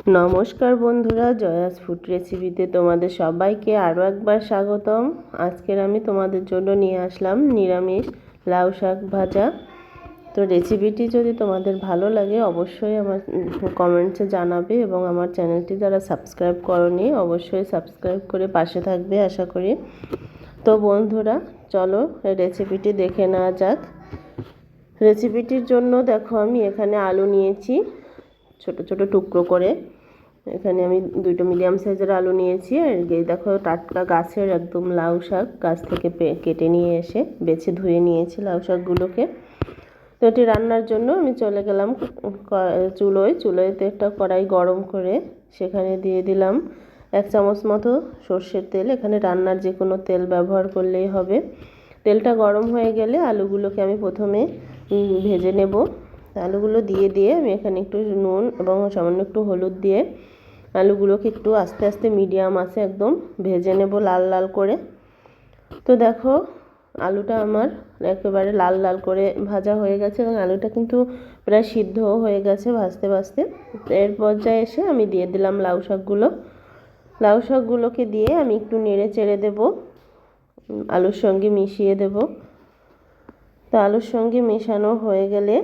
নমস্কার বন্ধুরা, জয়াস ফুড রেসিপিতে তোমাদের সবাইকে আরও একবার স্বাগতম। আজকের আমি তোমাদের জন্য নিয়ে আসলাম নিরামিষ লাউ শাক ভাজা। তো রেসিপিটি যদি তোমাদের ভালো লাগে অবশ্যই আমার কমেন্টসে জানাবে, এবং আমার চ্যানেলটি যারা সাবস্ক্রাইব করোনি অবশ্যই সাবস্ক্রাইব করে পাশে থাকবে আশা করি। তো বন্ধুরা চলো রেসিপিটি দেখে নেওয়া যাক। রেসিপিটির জন্য দেখো আমি এখানে আলু নিয়েছি ছোট ছোট টুকরো করে। এখানে আমি দুটো মিডিয়াম সাইজের আলু নিয়েছি। আর দেখো টাটকা গাছের একদম লাউ শাক গাছ থেকে কেটে নিয়ে এসে বেছে ধুয়ে নিয়েছি লাউ শাকগুলোকে। তো এটি রান্নার জন্য আমি চলে গেলাম চুলোয়তে একটা কড়াই গরম করে সেখানে দিয়ে দিলাম 1 চামচ মতো সর্ষের তেল। এখানে রান্নার যে কোনো তেল ব্যবহার করলেই হবে। তেলটা গরম হয়ে গেলে আলুগুলোকে আমি প্রথমে ভেজে নেব। আলুগুলো দিয়ে আমি এখানে একটু নুন এবং সামান্য একটু হলুদ দিয়ে আলুগুলোকে একটু আস্তে আস্তে মিডিয়াম আছে একদম ভেজে নেব লাল লাল করে। তো দেখো আলুটা আমার একেবারে লাল লাল করে ভাজা হয়ে গেছে, এবং আলুটা কিন্তু প্রায় সিদ্ধ হয়ে গেছে ভাজতে ভাজতে। এর পর্যায়ে এসে আমি দিয়ে দিলাম লাউ শাকগুলোকে দিয়ে আমি একটু নেড়ে চেড়ে দেবো, আলুর সঙ্গে মিশিয়ে দেব। তো আলুর সঙ্গে মেশানো হয়ে গেলে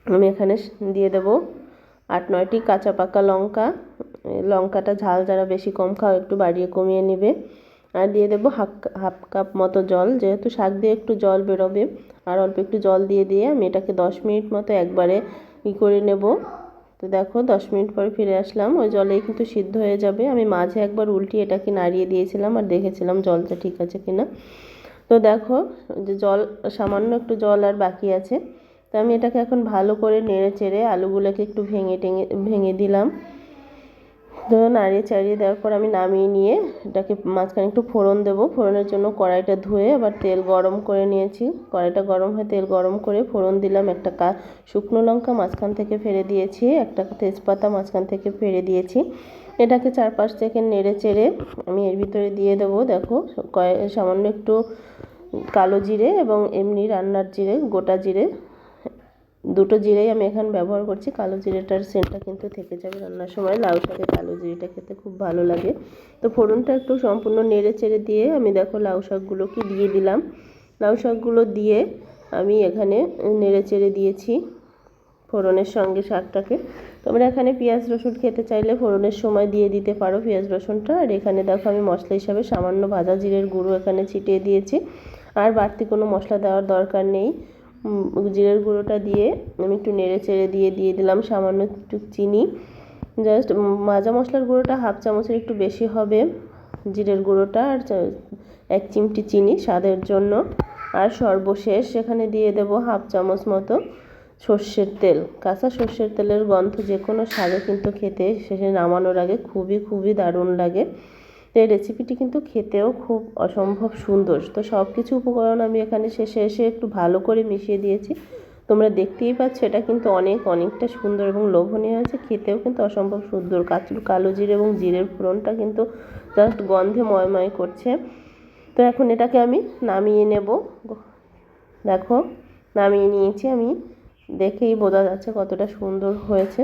আমি এখানে দিয়ে দেব 8-9টি কাঁচা পাকা লঙ্কা। লঙ্কাটা ঝাল যারা বেশি কম খাও একটু বাড়িয়ে কমিয়ে নেবে। আর দিয়ে দেবো হাফ কাপ মতো জল, যেহেতু শাক দিয়ে একটু জল বেরোবে, আর অল্প একটু জল দিয়ে আমি এটাকে 10 মিনিট মতো একবারে করে নেব। তো দেখো 10 মিনিট পরে ফিরে আসলাম। ওই জলেই কিন্তু সিদ্ধ হয়ে যাবে। আমি মাঝে একবার উল্টিয়ে এটাকে নাড়িয়ে দিয়েছিলাম আর দেখেছিলাম জলটা ঠিক আছে কিনা। তো দেখো যে সামান্য একটু জল আর বাকি আছে। তো আমি এটাকে এখন ভালো করে নেড়ে চেড়ে আলুগুলোকে একটু ভেঙে দিলাম। তো নাড়িয়ে চাড়িয়ে দেওয়ার পর আমি নামিয়ে নিয়ে এটাকে মাঝখানে একটু ফোড়ন দেবো। ফোড়নের জন্য কড়াইটা ধুয়ে আবার তেল গরম করে নিয়েছি। কড়াইটা গরম হয়ে তেল গরম করে ফোড়ন দিলাম। একটা শুকনো লঙ্কা মাঝখান থেকে ফেলে দিয়েছি, একটা তেজপাতা মাঝখান থেকে ফেলে দিয়েছি। এটাকে 4-5 সেকেন্ড নেড়ে চেড়ে আমি এর ভিতরে দিয়ে দেবো দেখো সামান্য একটু কালো জিরে এবং এমনি রান্নার জিরে, গোটা জিরে, দুটো জিরেই আমি এখানে ব্যবহার করছি। কালো জিরেটার সেন্টটা কিন্তু থেকে যাবে রান্নার সময়। লাউ শাকে কালো জিরেটা খেতে খুব ভালো লাগে। তো ফোড়নটা একটু সম্পূর্ণ নেড়ে চেড়ে দিয়ে আমি দেখো লাউ শাকগুলোকে দিয়ে দিলাম। লাউ শাকগুলো দিয়ে আমি এখানে নেড়ে চেড়ে দিয়েছি ফোড়নের সঙ্গে শাকটাকে। তোমরা এখানে পেঁয়াজ রসুন খেতে চাইলে ফোড়নের সময় দিয়ে দিতে পারো পেঁয়াজ রসুনটা। আর এখানে দেখো আমি মশলা হিসাবে সামান্য ভাজা জিরের গুঁড়ো এখানে ছিটিয়ে দিয়েছি। আর বাড়তি কোনো মশলা দেওয়ার দরকার নেই। জিরের গুঁড়োটা দিয়ে আমি একটু নেড়ে চেড়ে দিয়ে দিলাম সামান্য একটু চিনি। জাস্ট ভাজা মশলার গুঁড়োটা 1/2 চামচের একটু বেশি হবে জিরের গুঁড়োটা, আর 1 চিমটি চিনি স্বাদের জন্য। আর সর্বশেষ সেখানে দিয়ে দেব 1/2 চামচ মতো সর্ষের তেল। কাঁচা সর্ষের তেলের গন্ধ যে কোনো শাকে কিন্তু খেতে শেষে নামানোর আগে খুবই দারুণ লাগে। তো এই রেসিপিটি কিন্তু খেতেও খুব অসম্ভব সুন্দর। তো সব কিছু উপকরণ আমি এখানে শেষে এসে একটু ভালো করে মিশিয়ে দিয়েছি। তোমরা দেখতেই পাচ্ছ এটা কিন্তু অনেকটা সুন্দর এবং লোভনীয় হয়েছে। খেতেও কিন্তু অসম্ভব সুন্দর। কালো জিরে এবং জিরের ফোড়নটা কিন্তু জাস্ট গন্ধে ময়ময় করছে। তো এখন এটাকে আমি নামিয়ে নেব। দেখো নামিয়ে নিয়েছি আমি, দেখেই বোঝা যাচ্ছে কতটা সুন্দর হয়েছে।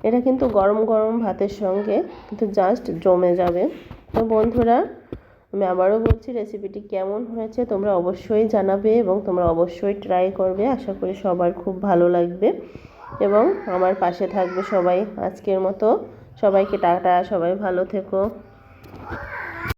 এটা কিন্তু গরম গরম ভাতের সঙ্গে কিন্তু জাস্ট জমে যাবে। তো বন্ধুরা আমি আবারও বলছি রেসিপিটি কেমন হয়েছে তোমরা অবশ্যই জানাবে, এবং তোমরা অবশ্যই ট্রাই করবে। আশা করি সবার খুব ভালো লাগবে এবং আমার পাশে থাকবে সবাই। আজকের মতো সবাইকে টাটা, সবাই ভালো থেকো।